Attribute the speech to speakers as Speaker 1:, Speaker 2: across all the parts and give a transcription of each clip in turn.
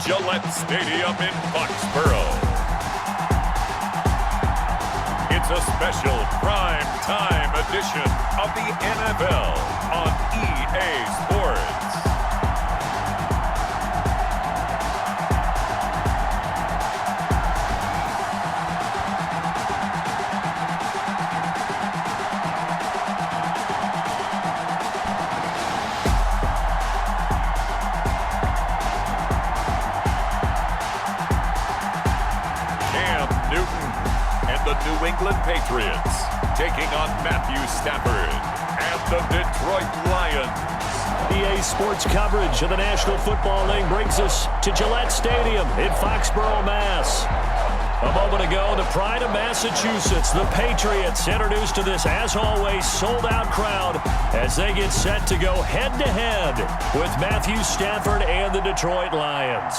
Speaker 1: Gillette Stadium in Foxborough. It's a special prime time edition of the NFL on EA Sports. New England Patriots taking on Matthew Stafford and the Detroit Lions.
Speaker 2: EA Sports coverage of the National Football League brings us to Gillette Stadium in Foxborough, Mass. A moment ago, the pride of Massachusetts, the Patriots, introduced to this, as always, sold-out crowd as they get set to go head-to-head with Matthew Stafford and the Detroit Lions.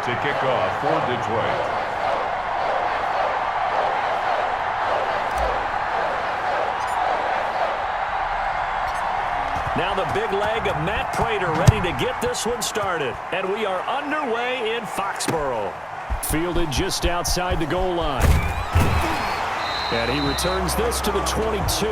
Speaker 1: To kick off for Detroit.
Speaker 2: Now the big leg of Matt Prater ready to get this one started. And we are underway in Foxborough. Fielded just outside the goal line. And he returns this to the 22.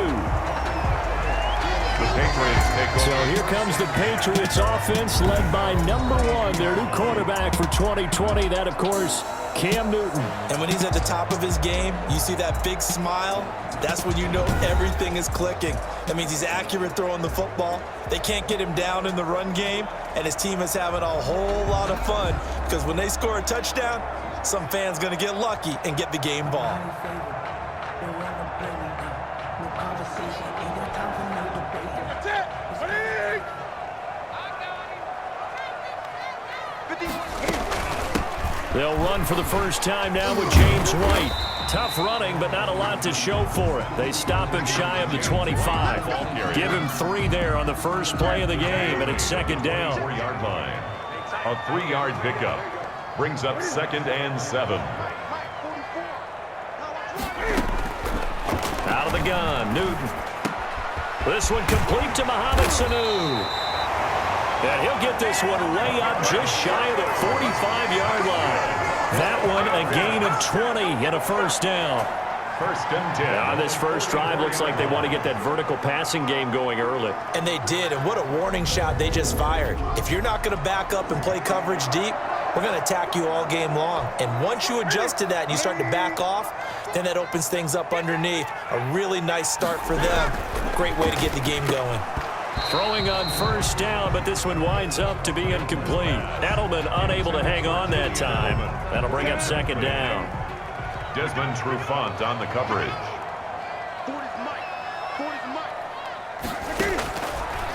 Speaker 1: The Patriots take over.
Speaker 2: So here comes the Patriots offense led by number 1, their new quarterback for 2020. That, of course, Cam Newton.
Speaker 3: And when he's at the top of his game, you see that big smile. That's when you know everything is clicking. That means he's accurate throwing the football. They can't get him down in the run game, and his team is having a whole lot of fun because when they score a touchdown, some fan's going to get lucky and get the game ball.
Speaker 2: They'll run for the first time now with James White. Tough running, but not a lot to show for it. They stop him shy of the 25. Give him 3 there on the first play of the game, and it's second down.
Speaker 1: 4-yard line. A 3-yard pickup brings up 2nd and 7.
Speaker 2: Out of the gun, Newton. This one complete to Mohamed Sanu. And he'll get this one way up just shy of the 45-yard line. That one a gain of 20 and a first down.
Speaker 1: 1st and 10.
Speaker 2: On this first drive, looks like they want to get that vertical passing game going early.
Speaker 3: And they did, and what a warning shot they just fired. If you're not going to back up and play coverage deep, we're going to attack you all game long. And once you adjust to that and you start to back off, then that opens things up underneath. A really nice start for them. Great way to get the game going.
Speaker 2: Throwing on first down, but this one winds up to be incomplete. Edelman unable to hang on that time. That'll bring up second down.
Speaker 1: Desmond Trufant on the coverage.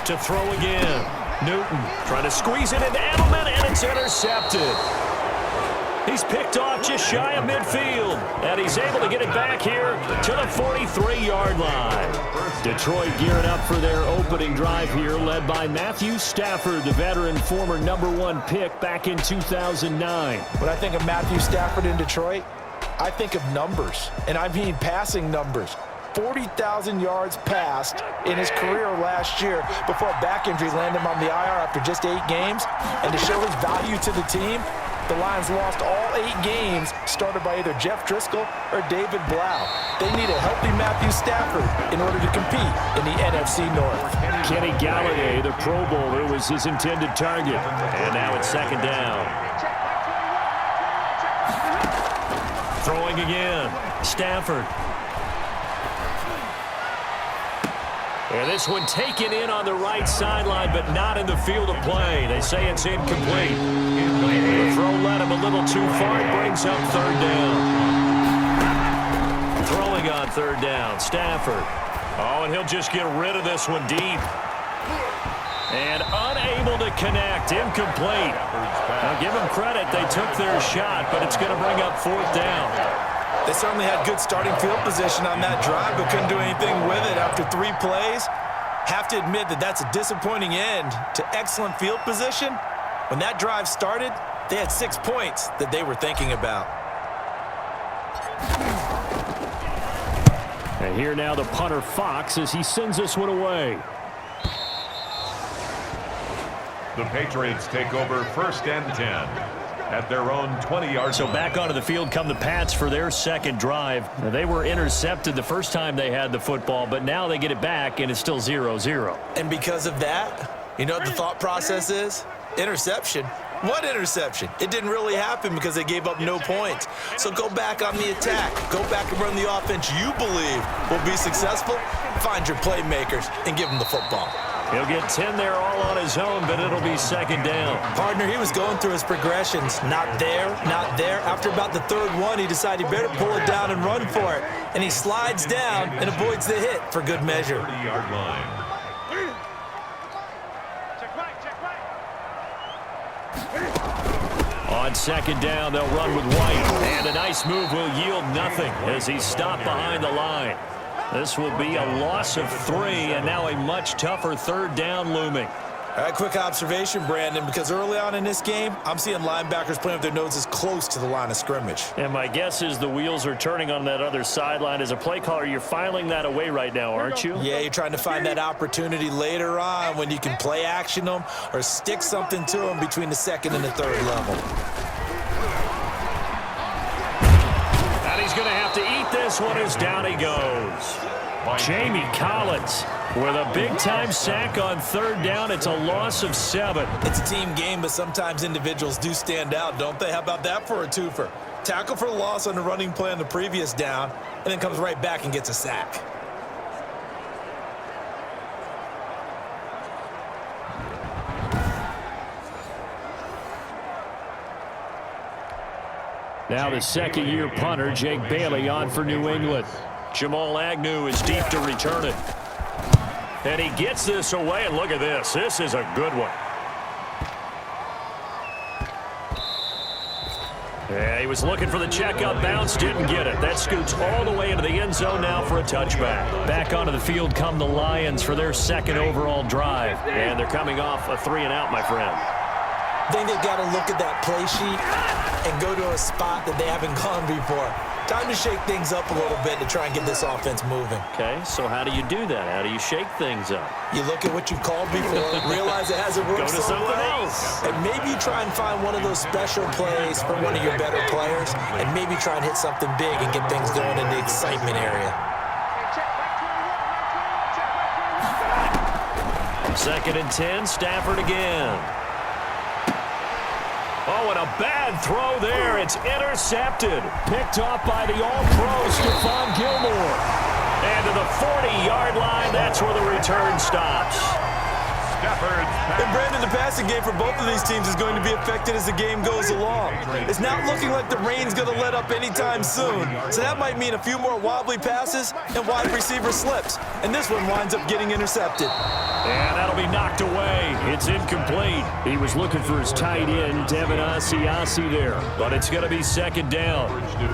Speaker 2: To throw again. Newton trying to squeeze it into Edelman, and it's intercepted. He's picked off just shy of midfield, and he's able to get it back here to the 43-yard line. Detroit gearing up for their opening drive here, led by Matthew Stafford, the veteran former number 1 pick back in 2009.
Speaker 3: When I think of Matthew Stafford in Detroit, I think of numbers, and I mean passing numbers. 40,000 yards passed in his career last year before a back injury landed him on the IR after just 8 games. And to show his value to the team, the Lions lost all 8 games started by either Jeff Driscoll or David Blau. They need a healthy Matthew Stafford in order to compete in the NFC North.
Speaker 2: Kenny Galladay, the Pro Bowler, was his intended target. And now it's second down. Throwing again. Stafford. And this one taken in on the right sideline, but not in the field of play. They say it's incomplete. The throw led him a little too far. It brings up third down. Throwing on third down, Stafford. Oh, and he'll just get rid of this one deep. And unable to connect, incomplete. Now give them credit, they took their shot, but it's going to bring up fourth down.
Speaker 3: They certainly had good starting field position on that drive, but couldn't do anything with it after 3 plays. Have to admit that that's a disappointing end to excellent field position. When that drive started, they had 6 points that they were thinking about.
Speaker 2: here now the punter Fox as he sends this one away.
Speaker 1: The Patriots take over 1st and 10 at their own 20-yard
Speaker 2: So
Speaker 1: line.
Speaker 2: back onto the field come the Pats for their second drive. Now, they were intercepted the first time they had the football, but now they get it back, and it's still 0-0.
Speaker 3: And because of that, you know what the thought process is? Interception. What interception? It didn't really happen because they gave up no points. So go back on the attack. Go back and run the offense you believe will be successful. Find your playmakers and give them the football.
Speaker 2: He'll get 10 there all on his own, but it'll be second down.
Speaker 3: Partner, he was going through his progressions. Not there, not there. After about the third one, he decided he better pull it down and run for it. And he slides down and avoids the hit for good measure.
Speaker 1: 30-yard line.
Speaker 2: On second down, they'll run with White. And a nice move will yield nothing as he's stopped behind the line. This will be a loss of 3, and now a much tougher third down looming.
Speaker 3: All right, quick observation, Brandon, because early on in this game, I'm seeing linebackers playing with their noses close to the line of scrimmage.
Speaker 2: And my guess is the wheels are turning on that other sideline. As a play caller, you're filing that away right now, aren't you?
Speaker 3: Yeah, you're trying to find that opportunity later on when you can play action them or stick something to them between the second and the third level.
Speaker 2: And he's going to have to eat this one as down he goes. Jamie Collins with a big-time sack on third down. It's a loss of 7.
Speaker 3: It's a team game, but sometimes individuals do stand out, don't they? How about that for a twofer? Tackle for loss on the running play on the previous down, and then comes right back and gets a sack.
Speaker 2: Now the second-year punter, Jake Bailey, on for New England. Jamal Agnew is deep to return it. And he gets this away, and look at this. This is a good one. Yeah, he was looking for the checkout bounce, didn't get it. That scoots all the way into the end zone now for a touchback. Back onto the field come the Lions for their second overall drive. And they're coming off a 3-and-out, my friend.
Speaker 3: I think they've got to look at that play sheet and go to a spot that they haven't gone before. Time to shake things up a little bit to try and get this offense moving.
Speaker 2: Okay, so how do you do that? How do you shake things up?
Speaker 3: You look at what you've called before, realize it hasn't worked
Speaker 2: Go to
Speaker 3: so
Speaker 2: something
Speaker 3: well,
Speaker 2: else.
Speaker 3: and maybe you try and find one of those special plays for one of your better players, and maybe try and hit something big and get things going in the excitement area.
Speaker 2: Second and 10, Stafford again. Oh, and a bad throw there. It's intercepted. Picked off by the all-pro Stephon Gilmore. And to the 40-yard line, that's where the return stops.
Speaker 3: And Brandon, the passing game for both of these teams is going to be affected as the game goes along. It's not looking like the rain's going to let up anytime soon. So that might mean a few more wobbly passes and wide receiver slips. And this one winds up getting intercepted.
Speaker 2: And that'll be knocked away. It's incomplete. He was looking for his tight end, Devin Asiasi there. But it's going to be second down.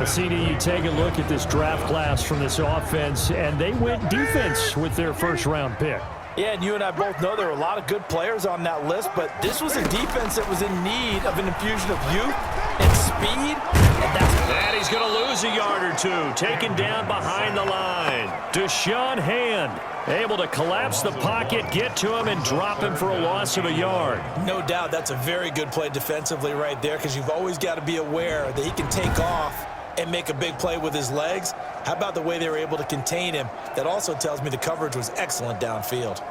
Speaker 2: CD, you take a look at this draft class from this offense, and they went defense with their first-round pick.
Speaker 3: Yeah, and you and I both know there are a lot of good players on that list, but this was a defense that was in need of an infusion of youth and speed,
Speaker 2: and he's going to lose a yard or two, taken down behind the line. Deshaun Hand able to collapse the pocket, get to him, and drop him for a loss of a yard.
Speaker 3: No doubt that's a very good play defensively right there, because you've always got to be aware that he can take off and make a big play with his legs. How about the way they were able to contain him? That also tells me the coverage was excellent downfield.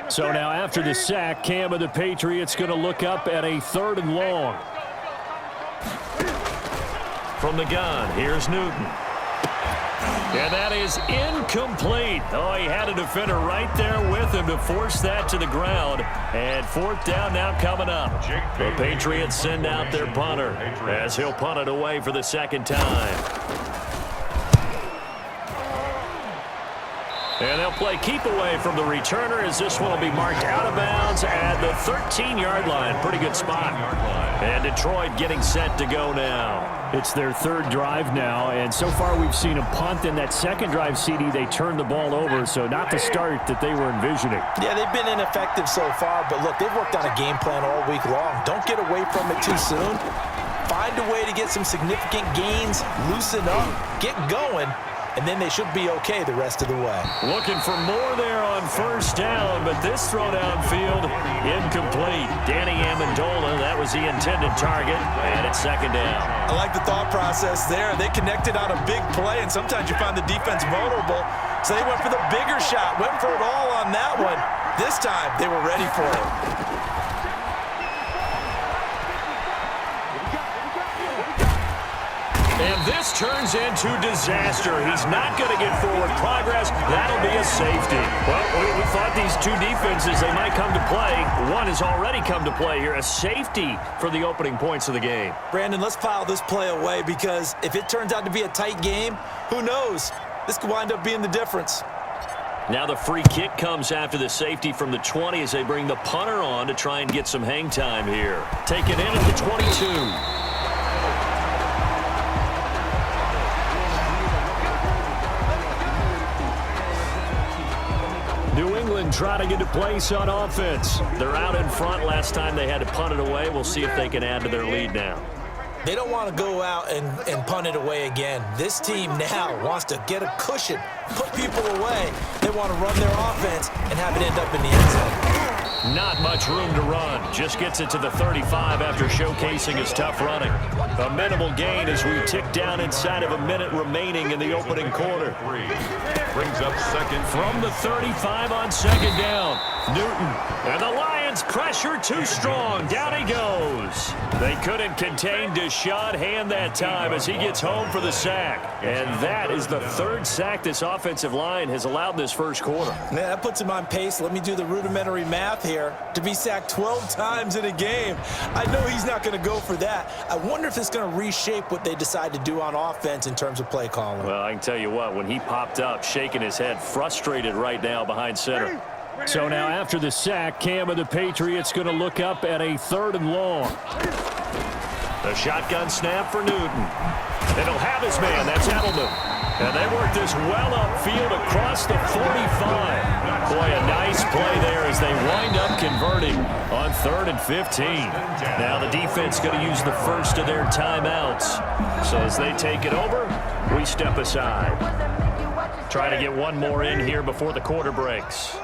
Speaker 2: So now after the sack, Cam of the Patriots going to look up at a 3rd and long. From the gun, here's Newton. And that is incomplete. Oh, he had a defender right there with him to force that to the ground. And 4th down now coming up. The Patriots send out their punter as he'll punt it away for the second time. And they'll play keep away from the returner as this one will be marked out of bounds at the 13-yard line. Pretty good spot. And Detroit getting set to go now.
Speaker 4: It's their third drive now, and so far we've seen a punt. In that second drive, CD, they turned the ball over, so not the start that they were envisioning.
Speaker 3: Yeah, they've been ineffective so far, but look, they've worked on a game plan all week long. Don't get away from it too soon. Find a way to get some significant gains, loosen up, get going, and then they should be okay the rest of the way.
Speaker 2: Looking for more there on first down, but this throw downfield incomplete. Danny Amendola, that was the intended target, and it's second down.
Speaker 3: I like the thought process there. They connected on a big play, and sometimes you find the defense vulnerable, so they went for the bigger shot, went for it all on that one. This time, they were ready for it.
Speaker 2: And this turns into disaster. He's not going to get forward progress. That'll be a safety. Well, we thought these two defenses, they might come to play. One has already come to play here. A safety for the opening points of the game.
Speaker 3: Brandon, let's pile this play away because if it turns out to be a tight game, who knows? This could wind up being the difference.
Speaker 2: Now the free kick comes after the safety from the 20 as they bring the punter on to try and get some hang time here. Taken in at the 22. New England trying to get a place on offense. They're out in front. Last time they had to punt it away. We'll see if they can add to their lead now.
Speaker 3: They don't want to go out and punt it away again. This team now wants to get a cushion, put people away. They want to run their offense and have it end up in the end zone.
Speaker 2: Not much room to run. Just gets it to the 35 after showcasing his tough running. A minimal gain as we tick down inside of a minute remaining in the opening quarter.
Speaker 1: Brings up second
Speaker 2: from the 35 on second down. Newton. And the Lions pressure too strong. Down he goes. They couldn't contain Deshaun Hand that time as he gets home for the sack. And that is the third sack this offensive line has allowed this first quarter.
Speaker 3: Man, that puts him on pace. Let me do the rudimentary math here. To be sacked 12 times in a game. I know he's not going to go for that. I wonder if it's going to reshape what they decide to do on offense in terms of play calling.
Speaker 2: Well, I can tell you what, when he popped up, shaking his head, frustrated right now behind center.
Speaker 4: So now after the sack, Cam of the Patriots going to look up at a 3rd and long.
Speaker 2: The shotgun snap for Newton. It'll have his man. That's Edelman. And they work this well upfield across the 45. Boy, a nice play there as they wind up converting on 3rd and 15. Now the defense going to use the first of their timeouts. So as they take it over, we step aside. Try to get one more in here before the quarter breaks.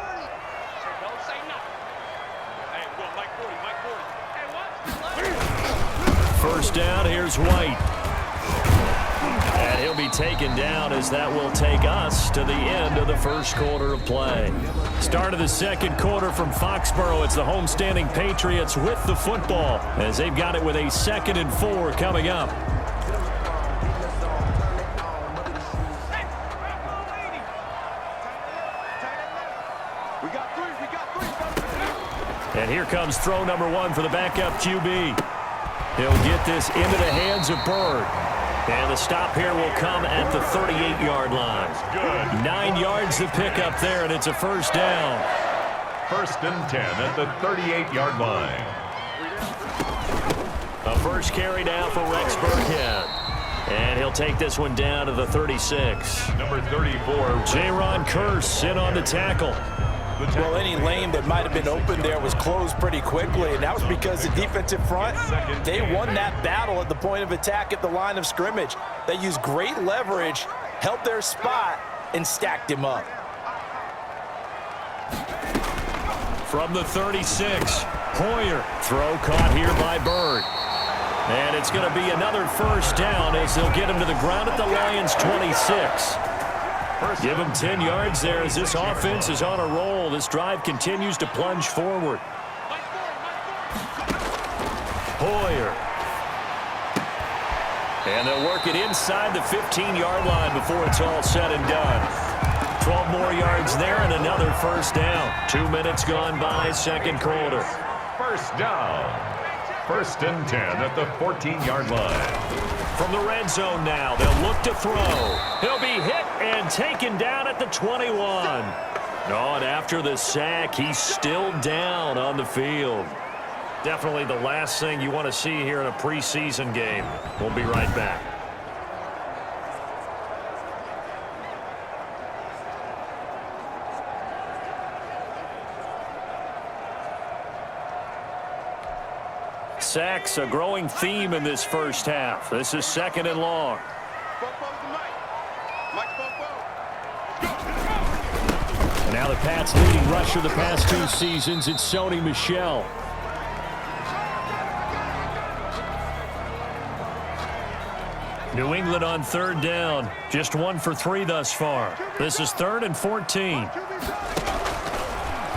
Speaker 2: First down, here's White. And he'll be taken down as that will take us to the end of the first quarter of play. Start of the second quarter from Foxborough. It's the homestanding Patriots with the football as they've got it with a 2nd and 4 coming up. And here comes throw number 1 for the backup QB. He'll get this into the hands of Bird. And the stop here will come at the 38-yard line.
Speaker 1: good.
Speaker 2: 9 yards to pick up there, and it's a first down.
Speaker 1: 1st and 10 at the 38-yard line.
Speaker 2: A first carry now for Rex Burkhead. And he'll take this one down to the 36.
Speaker 1: Number 34.
Speaker 3: Jaron Kearse in on the tackle. Well, any lane that might have been open there was closed pretty quickly, and that was because the defensive front, they won that battle at the point of attack at the line of scrimmage. They used great leverage, held their spot, and stacked him up.
Speaker 2: From the 36, Hoyer. Throw caught here by Bird. And it's going to be another first down as they'll get him to the ground at the Lions' 26. Give him 10 yards there as this offense is on a roll. This drive continues to plunge forward. Hoyer. And they'll work it inside the 15-yard line before it's all said and done. 12 more yards there and another first down. 2 minutes gone by, second quarter.
Speaker 1: First down. First and 10 at the 14-yard line.
Speaker 2: From the red zone now, they'll look to throw. He'll be hit and taken down at the 21. No, and after the sack, he's still down on the field. Definitely the last thing you want to see here in a preseason game. We'll be right back. Sacks, a growing theme in this first half. This is second and long. And now the Pats' leading rusher the past 2 seasons, it's Sony Michel. New England on third down. Just 1 for 3 thus far. This is 3rd and 14.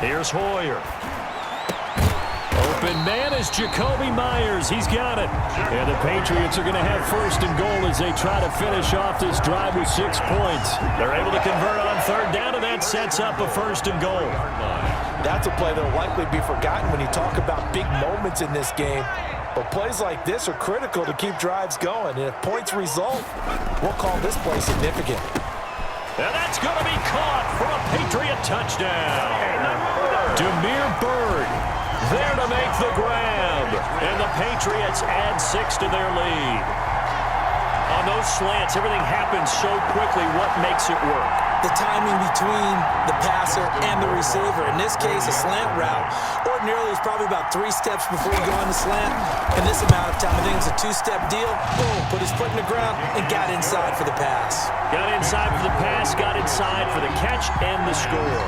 Speaker 2: Here's Hoyer. Open man is Jacoby Myers. He's got it. And the Patriots are going to have first and goal as they try to finish off this drive with 6 points. They're able to convert on third down, and that sets up a first and goal.
Speaker 3: That's a play that will likely be forgotten when you talk about big moments in this game. But plays like this are critical to keep drives going. And if points result, we'll call this play significant.
Speaker 2: And that's going to be caught for a Patriot touchdown. Demir Bird there to make the grab. And the Patriots add 6 to their lead. On those slants, everything happens so quickly. What makes it work?
Speaker 3: The timing between the passer and the receiver. In this case, a slant route. Ordinarily, it's probably about 3 steps before you go on the slant. In this amount of time, I think it's a 2-step deal. Boom, put his foot in the ground and got inside for the pass.
Speaker 2: Got inside for the pass, got inside for the catch and the score.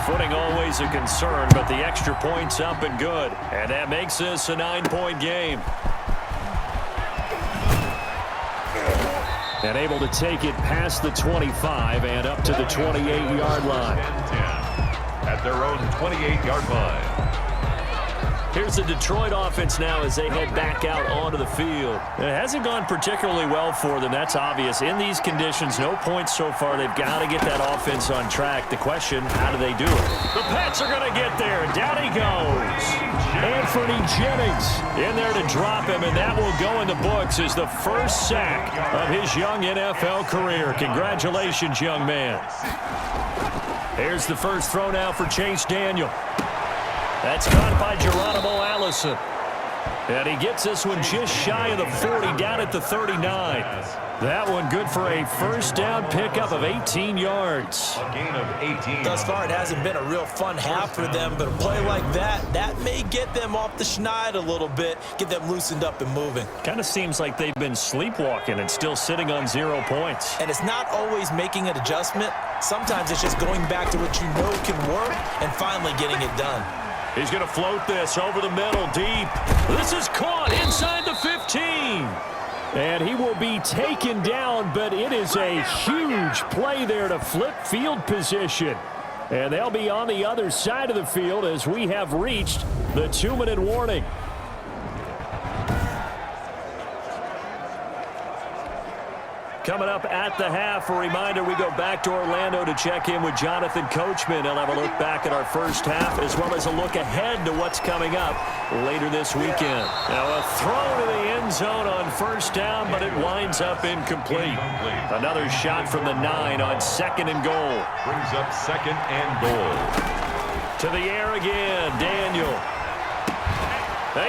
Speaker 2: Footing always a concern, but the extra point's up and good. And that makes this a 9-point game. And able to take it past the 25 and up to the 28-yard line.
Speaker 1: At their own 28-yard line.
Speaker 2: Here's the Detroit offense now as they head back out onto the field. It hasn't gone particularly well for them, that's obvious. In these conditions, no points so far. They've got to get that offense on track. The question, how do they do it? The Pats are going to get there. Down he goes. Anthony Jennings in there to drop him, and that will go in the books as the first sack of his young NFL career. Congratulations, young man. Here's the first throw now for Chase Daniel. That's caught by Geronimo Allison. And he gets this one just shy of the 40, down at the 39. That one good for a first down pickup of 18 yards.
Speaker 1: A gain of 18.
Speaker 3: Thus far, it hasn't been a real fun half for them, but a play like that may get them off the schneid a little bit, get them loosened up and moving.
Speaker 2: Kind of seems like they've been sleepwalking and still sitting on 0 points.
Speaker 3: And it's not always making an adjustment. Sometimes it's just going back to what you know can work and finally getting it done.
Speaker 2: He's going to float this over the middle deep. This is caught inside the 15. And he will be taken down, but it is a huge play there to flip field position. And they'll be on the other side of the field as we have reached the 2-minute warning. Coming up at the half, a reminder, we go back to Orlando to check in with Jonathan Coachman. He'll have a look back at our first half as well as a look ahead to what's coming up later this weekend. Now a throw to the end zone on first down, but it winds up incomplete. Another shot from the 9 on 2nd and goal.
Speaker 1: Brings up 2nd and goal.
Speaker 2: To the air again, Daniel.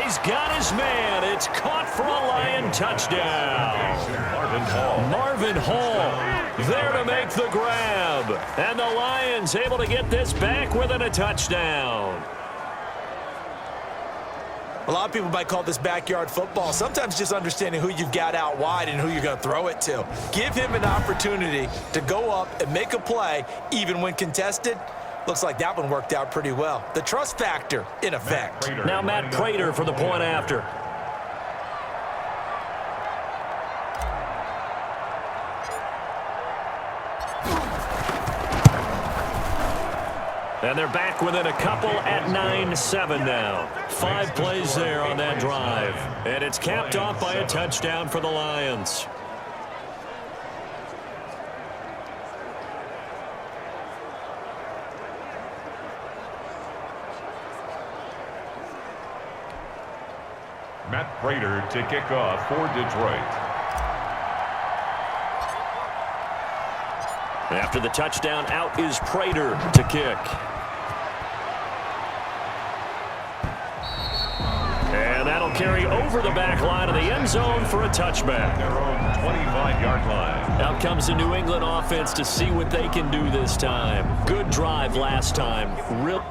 Speaker 2: He's got his man. It's caught for a Lion touchdown. Marvin Hall there to make the grab. And the Lions able to get this back within a touchdown.
Speaker 3: A lot of people might call this backyard football. Sometimes just understanding who you've got out wide and who you're going to throw it to. Give him an opportunity to go up and make a play, even when contested. Looks like that one worked out pretty well. The trust factor in effect.
Speaker 2: Now Matt Prater for the point after. And they're back within a couple at 9-7 now. 5 plays there on that drive. And it's capped off by a touchdown for the Lions.
Speaker 1: Matt Prater to kick off for Detroit.
Speaker 2: After the touchdown, out is Prater to kick. And that'll carry over the back line of the end zone for a touchback.
Speaker 1: Their own 25-yard line.
Speaker 2: Out comes the New England offense to see what they can do this time. Good drive last time. Real.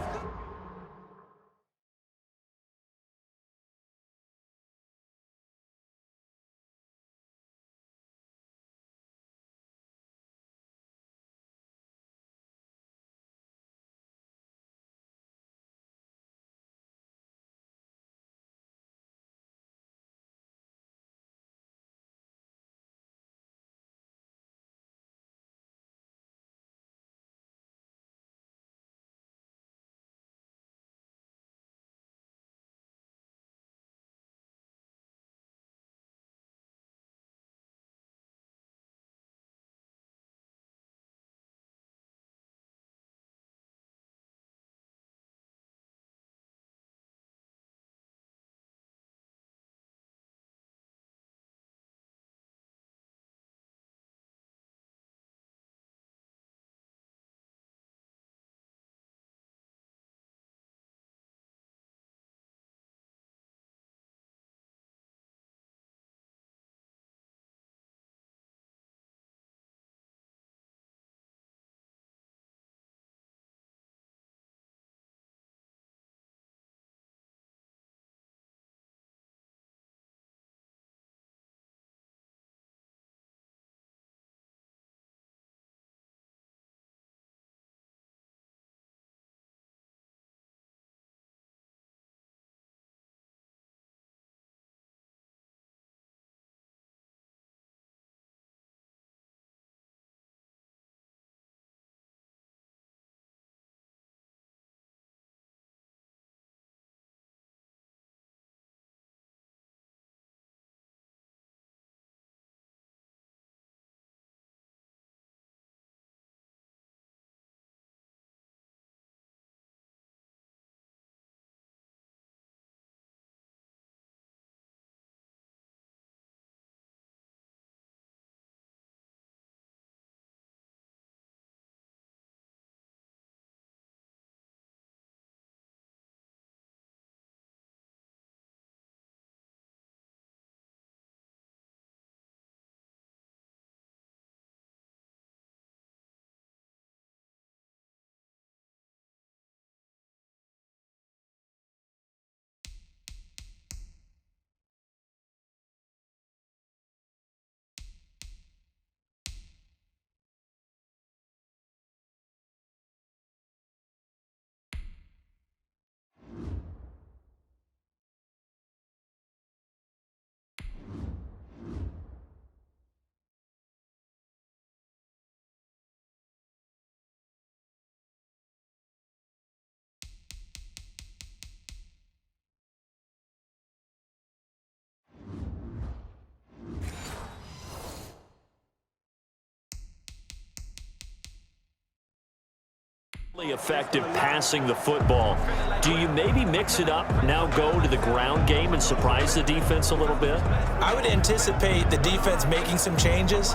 Speaker 2: Effective passing the football. Do you maybe mix it up, now go to the ground game and surprise the defense a little bit?
Speaker 3: I would anticipate the defense making some changes,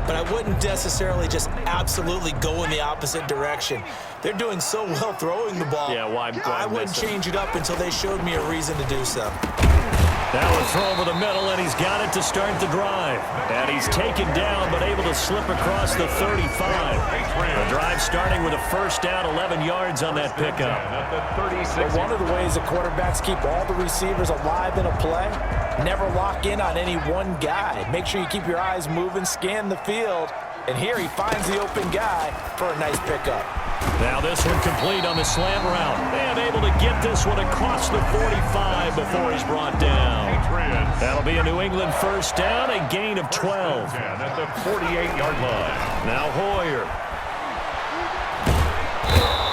Speaker 3: but I wouldn't necessarily just absolutely go in the opposite direction. They're doing so well throwing the ball.
Speaker 2: Yeah, why
Speaker 3: I wouldn't change it up until they showed me a reason to do so.
Speaker 2: That was throw over the middle, and he's got it to start the drive. And he's taken down, but able to slip across the 35. The drive starting with a first down, 11 yards on that pickup.
Speaker 3: Well, one of the ways the quarterbacks keep all the receivers alive in a play, never lock in on any one guy. Make sure you keep your eyes moving, scan the field, and here he finds the open guy for a nice pickup.
Speaker 2: Now this one complete on the slant route. And able to get this one across the 45 before he's brought down. That'll be a New England first down, a gain of 12.
Speaker 1: At the 48-yard line.
Speaker 2: Now Hoyer.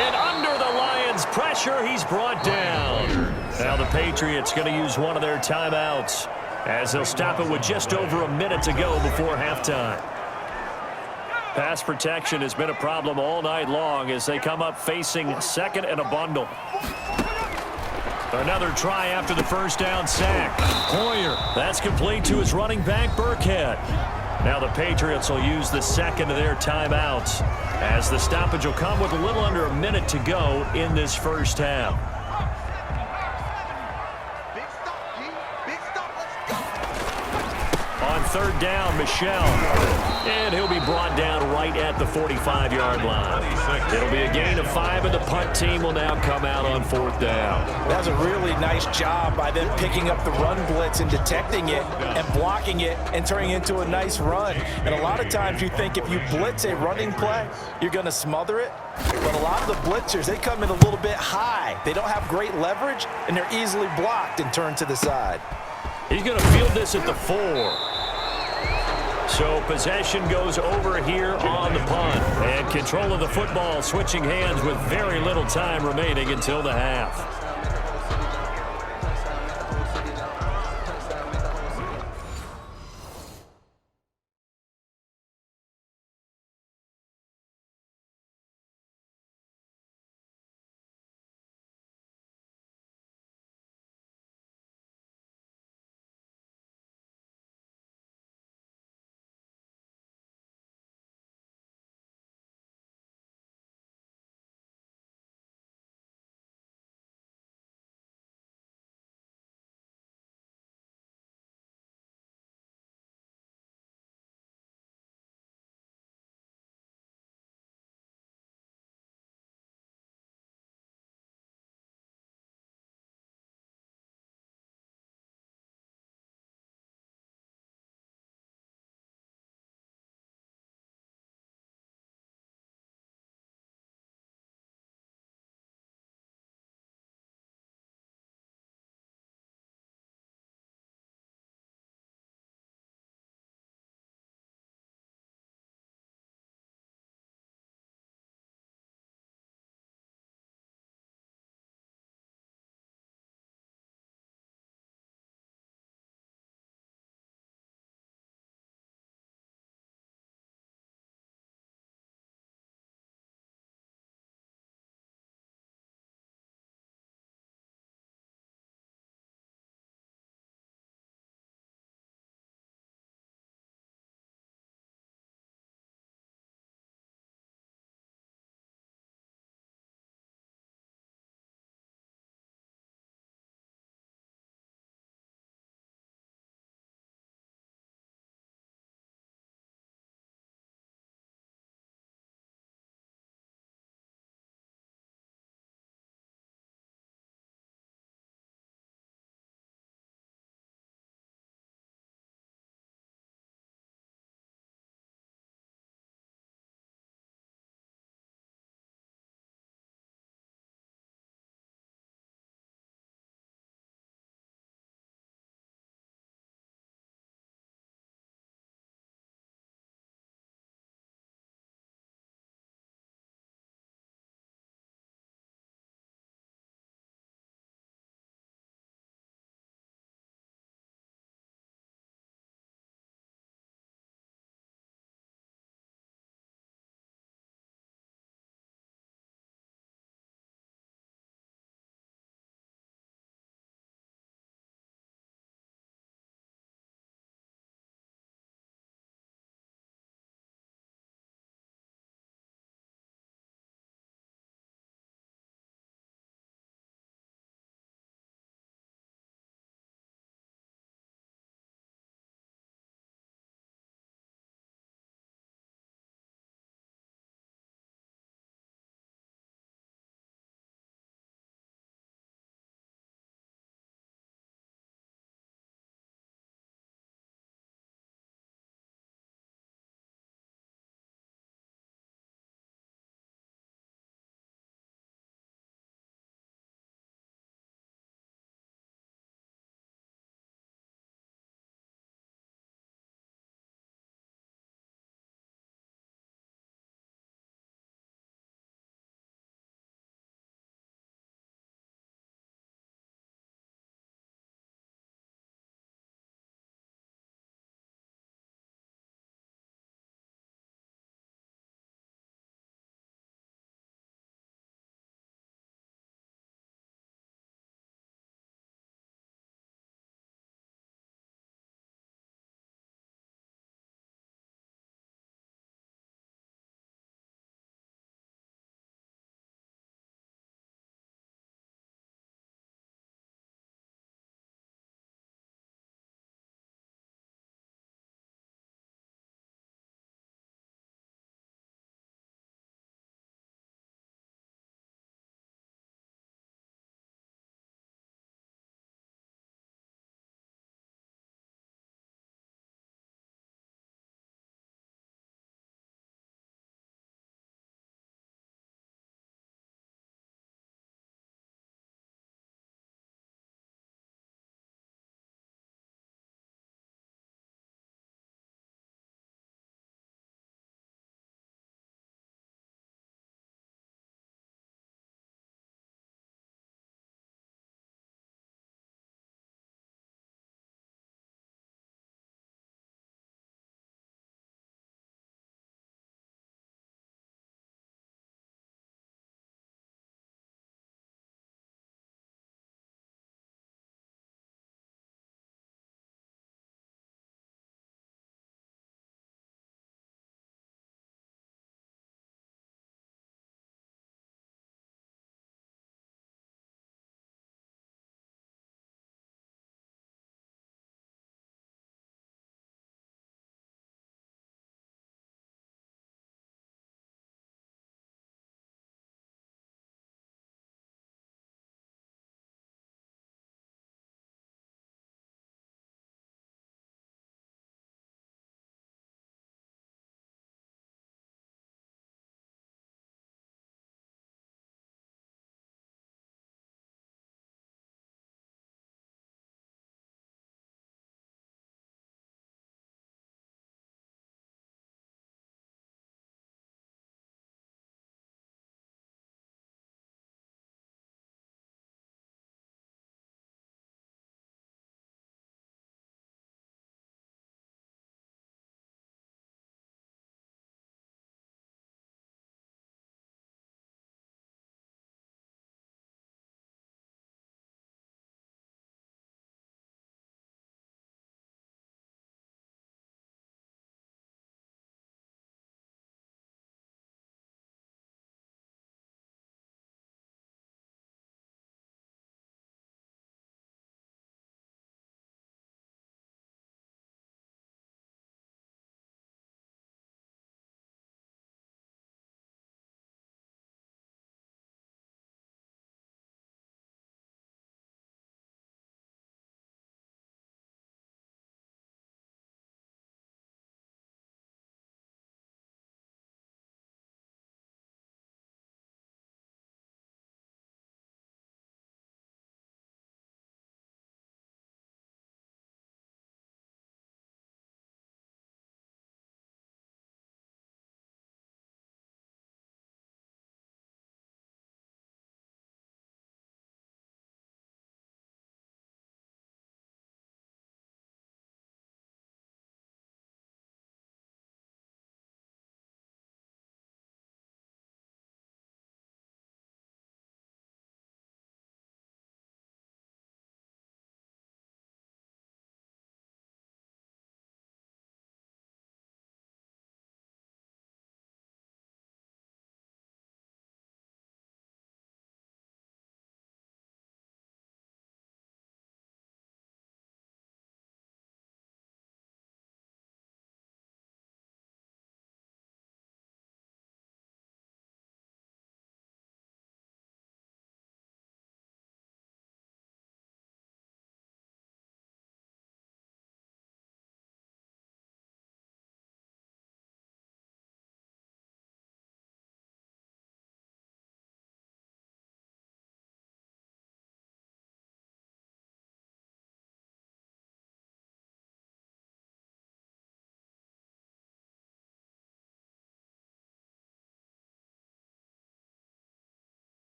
Speaker 2: And under the Lions' pressure, he's brought down. Now the Patriots going to use one of their timeouts as they'll stop it with just over a minute to go before halftime. Pass protection has been a problem all night long as they come up facing second and a bundle. Another try after the first down sack. Hoyer, that's complete to his running back, Burkhead. Now the Patriots will use the second of their timeouts as the stoppage will come with a little under a minute to go in this first half. On third down, Michel. And he'll be brought down right at the 45-yard line. It'll be a gain of 5, and the punt team will now come out on fourth down.
Speaker 3: That was a really nice job by them picking up the run blitz and detecting it and blocking it and turning it into a nice run. And a lot of times you think if you blitz a running play, you're going to smother it. But a lot of the blitzers, they come in a little bit high. They don't have great leverage, and they're easily blocked and turned to the side.
Speaker 2: He's going to field this at the 4. So possession goes over here on the punt. And control of the football switching hands with very little time remaining until the half.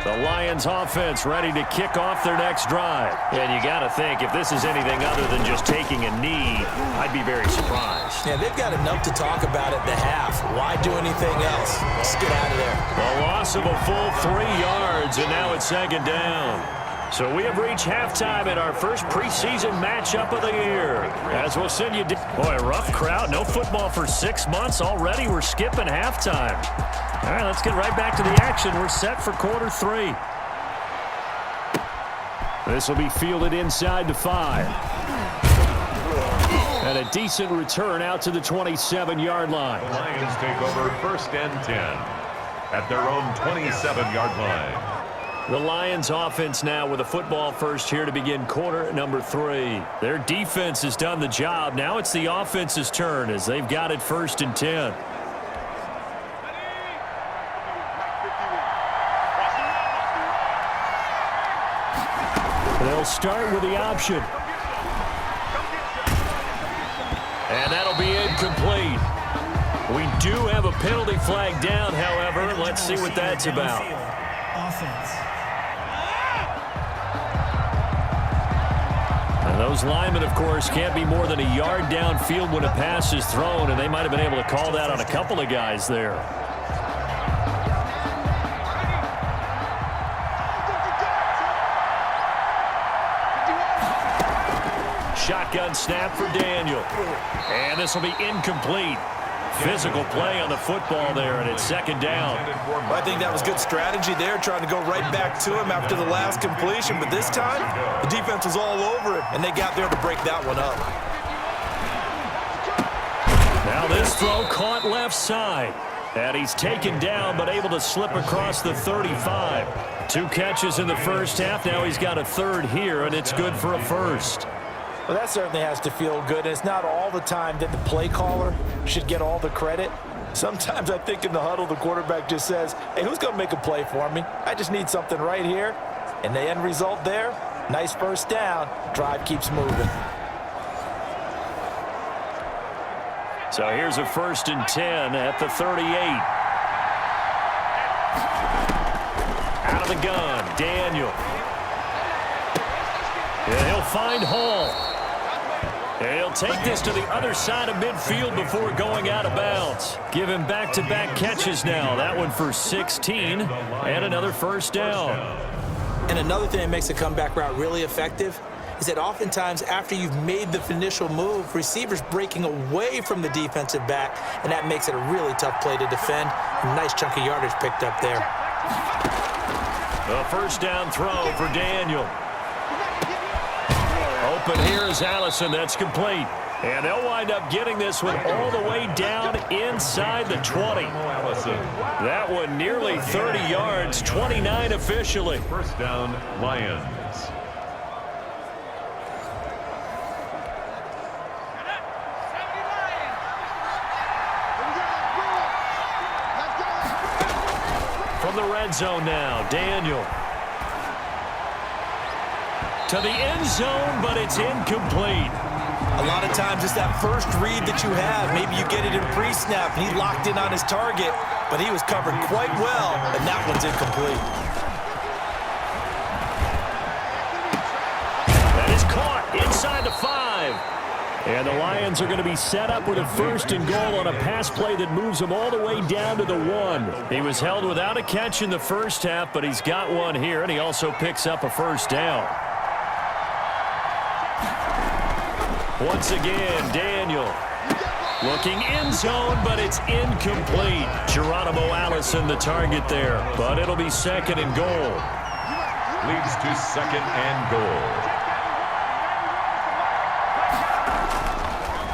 Speaker 2: The Lions offense ready to kick off their next drive. And you got to think, if this is anything other than just taking a knee, I'd be very surprised.
Speaker 3: Yeah, they've got enough to talk about at the half. Why do anything else? Let's get out of there.
Speaker 2: A loss of a full 3 yards, and now it's second down. So we have reached halftime in our first preseason matchup of the year. As we'll send you... Boy, a rough crowd. No football for 6 months already. We're skipping halftime. All right, let's get right back to the action. We're set for quarter 3. This will be fielded inside the 5. And a decent return out to the 27-yard line.
Speaker 1: The Lions take over 1st and 10 at their own 27-yard line.
Speaker 2: The Lions offense now with a football first here to begin quarter number 3. Their defense has done the job. Now it's the offense's turn as they've got it 1st and 10. They'll start with the option. And that'll be incomplete. We do have a penalty flag down, however. Let's see what that's about. And those linemen, of course, can't be more than a yard downfield when a pass is thrown, and they might have been able to call that on a couple of guys there. Shotgun snap for Daniel. And this will be incomplete. Physical play on the football there, and it's second down.
Speaker 3: Well, I think that was good strategy there, trying to go right back to him after the last completion. But this time, the defense was all over it, and they got there to break that one up.
Speaker 2: Now this throw caught left side. And he's taken down, but able to slip across the 35. 2 catches in the first half. Now he's got a 3rd here, and it's good for a 1st.
Speaker 3: Well, that certainly has to feel good. It's not all the time that the play caller should get all the credit. Sometimes I think in the huddle, the quarterback just says, hey, who's going to make a play for me? I just need something right here. And the end result there, nice first down. Drive keeps moving.
Speaker 2: So here's a 1st and 10 at the 38. Out of the gun, Daniel. And he'll find Hall. And he'll take this to the other side of midfield before going out of bounds. Give him back-to-back catches now. That one for 16 and another first down.
Speaker 3: And another thing that makes a comeback route really effective is that oftentimes after you've made the initial move, receivers breaking away from the defensive back, and that makes it a really tough play to defend. A nice chunk of yardage picked up there.
Speaker 2: The first down throw for Daniel. Open here is Allison. That's complete. And they'll wind up getting this one all the way down inside the 20. That one nearly 30 yards, 29 officially.
Speaker 1: First down, Lions.
Speaker 2: From the red zone now, Daniel. To the end zone, but it's incomplete.
Speaker 3: A lot of times it's that first read that you have. Maybe you get it in pre-snap, and he locked in on his target, but he was covered quite well, and that one's incomplete.
Speaker 2: That is caught inside the 5. And the Lions are going to be set up with a 1st and goal on a pass play that moves them all the way down to the 1. He was held without a catch in the first half, but he's got one here, and he also picks up a first down. Once again, Daniel looking end zone, but it's incomplete. Geronimo Allison the target there, but it'll be 2nd and goal.
Speaker 1: Leads to 2nd and goal.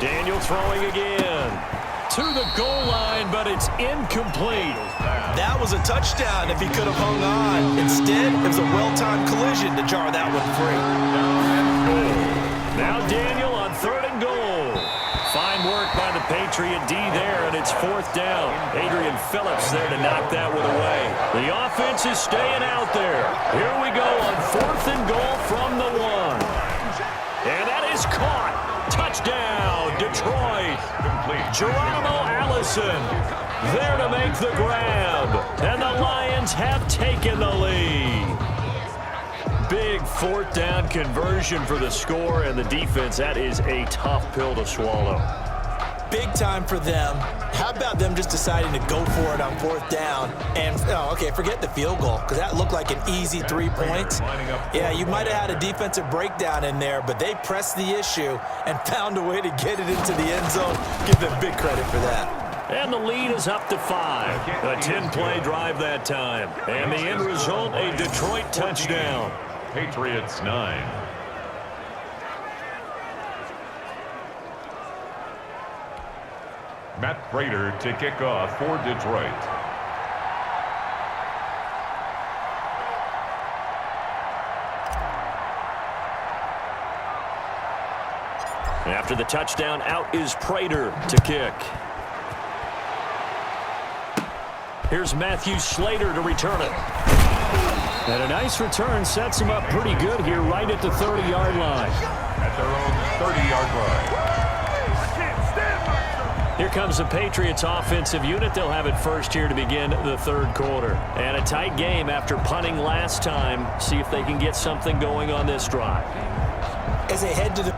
Speaker 2: Daniel throwing again to the goal line, but it's incomplete.
Speaker 3: That was a touchdown if he could have hung on. Instead, it was a well-timed collision to jar that one free.
Speaker 2: Now Daniel on 3rd and goal. Fine work by the Patriot D there, and it's 4th down. Adrian Phillips there to knock that one away. The offense is staying out there. Here we go on 4th and goal from the 1. And that is caught. Touchdown, Detroit. Geronimo Allison. There to make the grab. And the Lions have taken the lead. Big fourth down conversion for the score, and the defense, that is a tough pill to swallow.
Speaker 3: Big time for them. How about them just deciding to go for it on fourth down? And, okay, forget the field goal, because that looked like an easy 3 points. Yeah, you might have had a defensive breakdown in there, but they pressed the issue and found a way to get it into the end zone. Give them big credit for that.
Speaker 2: And the lead is up to 5. A 10-play drive that time. And the end result, a Detroit touchdown.
Speaker 1: Patriots 9. Matt Prater to kick off for Detroit.
Speaker 2: After the touchdown, out is Prater to kick. Here's Matthew Slater to return it.
Speaker 4: And a nice return sets him up pretty good here right at the 30-yard line.
Speaker 1: At their own 30-yard line.
Speaker 2: Here comes the Patriots offensive unit. They'll have it first here to begin the third quarter. And a tight game after punting last time. See if they can get something going on this drive.
Speaker 3: As they head to the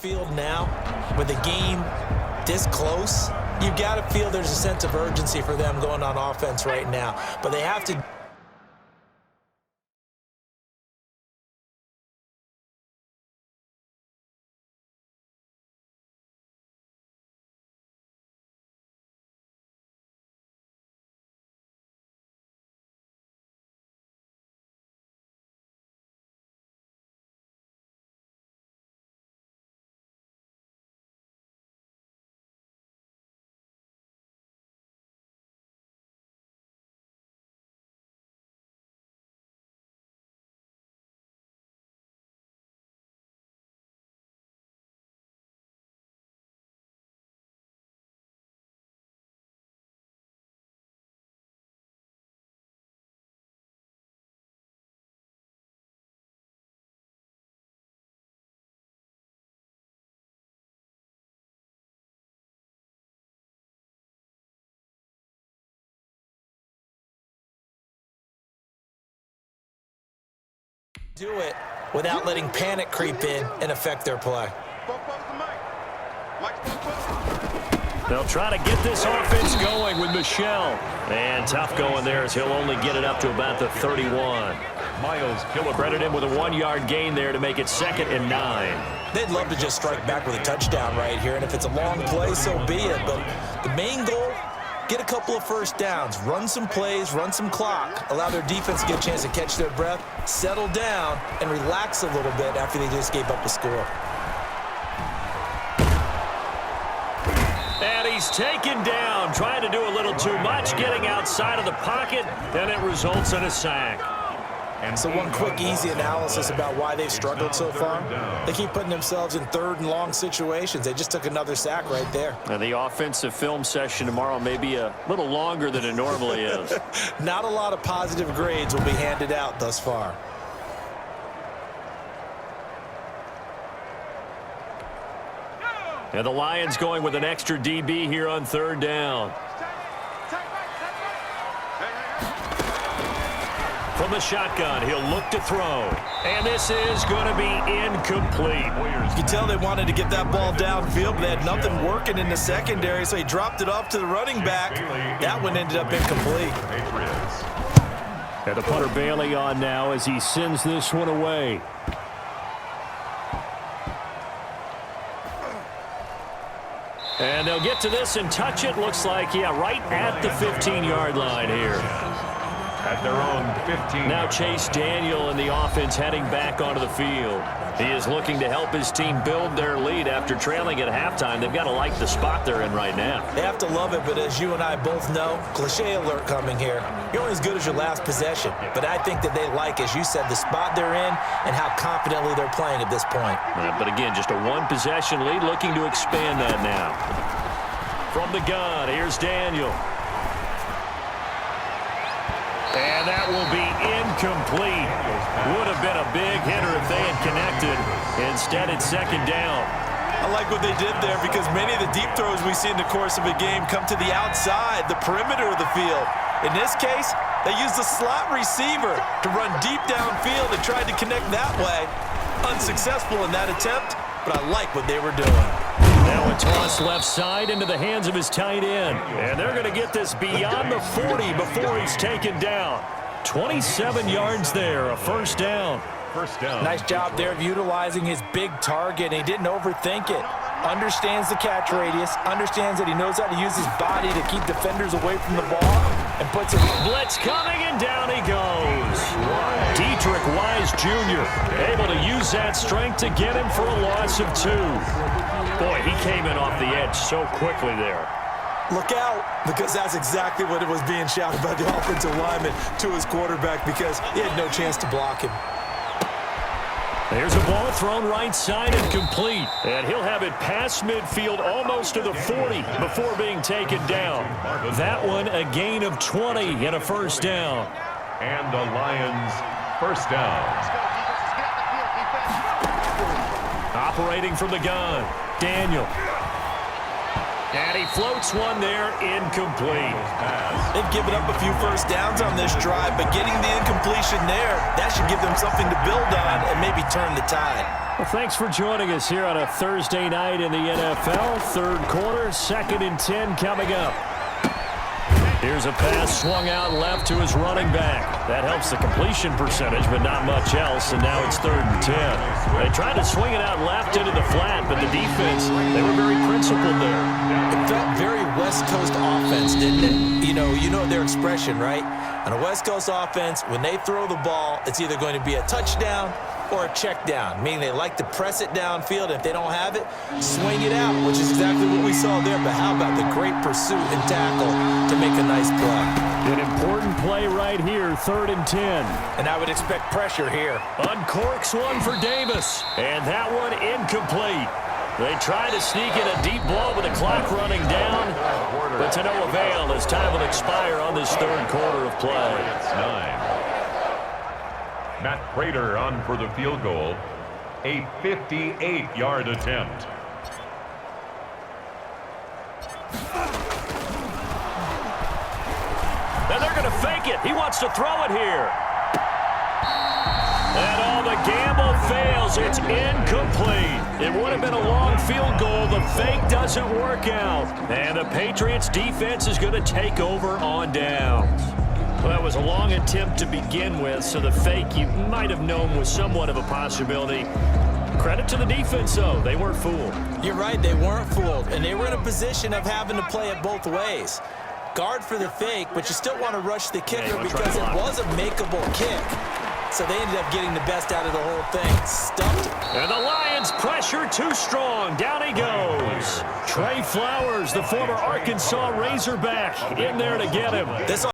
Speaker 3: Field now, with the game this close, you've got to feel there's a sense of urgency for them going on offense right now. But they have to do it without letting panic creep in and affect their play.
Speaker 2: They'll try to get this offense going with Michel. And tough going there as he'll only get it up to about the 31. Miles credit him with a 1-yard gain there to make it 2nd and 9.
Speaker 3: They'd love to just strike back with a touchdown right here, and if it's a long play, so be it. But the main goal, get a couple of first downs, run some plays, run some clock, allow their defense to get a chance to catch their breath, settle down, and relax a little bit after they just gave up a score.
Speaker 2: And he's taken down, trying to do a little too much, getting outside of the pocket, and it results in a sack.
Speaker 3: So one quick, easy analysis about why they've struggled so far. They keep putting themselves in 3rd and long situations. They just took another sack right there.
Speaker 2: And the offensive film session tomorrow may be a little longer than it normally is.
Speaker 3: Not a lot of positive grades will be handed out thus far.
Speaker 2: And the Lions going with an extra DB here on 3rd down. From the shotgun, he'll look to throw. And this is going to be incomplete.
Speaker 3: You can tell they wanted to get that ball downfield, but they had nothing working in the secondary, so he dropped it off to the running back. That one ended up incomplete.
Speaker 4: And the punter Bailey on now as he sends this one away.
Speaker 2: And they'll get to this and touch it. Looks like, yeah, right at the 15-yard line here.
Speaker 1: At their own 15.
Speaker 2: Now Chase Daniel and the offense heading back onto the field. He is looking to help his team build their lead after trailing at halftime. They've got to like the spot they're in right now.
Speaker 3: They have to love it, but as you and I both know, cliche alert coming here. You're only as good as your last possession. But I think that they like, as you said, the spot they're in and how confidently they're playing at this point.
Speaker 2: But again, just a 1-possession lead, looking to expand that now. From the gun, here's Daniel. And that will be incomplete. Would have been a big hitter if they had connected. Instead, it's 2nd down.
Speaker 3: I like what they did there because many of the deep throws we see in the course of a game come to the outside, the perimeter of the field. In this case, they used the slot receiver to run deep downfield and tried to connect that way. Unsuccessful in that attempt, but I like what they were doing.
Speaker 2: Now a toss left side into the hands of his tight end. And they're going to get this beyond the 40 before he's taken down. 27 yards there, a 1st down.
Speaker 1: First down.
Speaker 3: Nice job there of utilizing his big target. He didn't overthink it. Understands the catch radius. Understands that he knows how to use his body to keep defenders away from the ball. And puts it.
Speaker 2: Blitz coming, and down he goes. Dietrich Wise Jr. able to use that strength to get him for a loss of 2. Boy, he came in off the edge so quickly there.
Speaker 3: Look out, because that's exactly what it was being shouted by the offensive lineman to his quarterback because he had no chance to block him.
Speaker 2: There's a ball thrown right side and complete. And he'll have it past midfield almost to the 40 before being taken down. That one a gain of 20 and a 1st down.
Speaker 1: And the Lions first down.
Speaker 2: Operating from the gun, Daniel. And he floats one there, incomplete.
Speaker 3: They've given up a few first downs on this drive, but getting the incompletion there, that should give them something to build on and maybe turn the tide.
Speaker 2: Well, thanks for joining us here on a Thursday night in the NFL. Third quarter, 2nd and 10 coming up. Here's a pass swung out left to his running back. That helps the completion percentage, but not much else, and now it's 3rd and 10. They tried to swing it out left into the flat, but the defense, they were very principled there.
Speaker 3: It felt very West Coast offense, didn't it? You know their expression, right? On a West Coast offense, when they throw the ball, it's either going to be a touchdown or a check down, meaning they like to press it downfield. If they don't have it, swing it out, which is exactly what we saw there. But how about the great pursuit and tackle to make a nice play?
Speaker 4: An important play right here, 3rd and 10.
Speaker 3: And I would expect pressure here.
Speaker 2: Uncorks one for Davis, and that one incomplete. They try to sneak in a deep ball with the clock running down, but to no avail as time will expire on this 3rd quarter of play.
Speaker 1: It's 9. Matt Prater on for the field goal. A 58-yard attempt.
Speaker 2: And they're going to fake it. He wants to throw it here. And all the gamble fails. It's incomplete. It would have been a long field goal. The fake doesn't work out. And the Patriots defense is going to take over on downs. Well, that was a long attempt to begin with, so the fake you might have known was somewhat of a possibility. Credit to the defense, though. They weren't fooled.
Speaker 3: You're right, they weren't fooled, and they were in a position of having to play it both ways. Guard for the fake, but you still want to rush the kicker because it was a makeable kick. So they ended up getting the best out of the whole thing. Stumped.
Speaker 2: And the Lions pressure too strong. Down he goes. Trey Flowers, the former Arkansas Razorback, in there to get him.
Speaker 3: This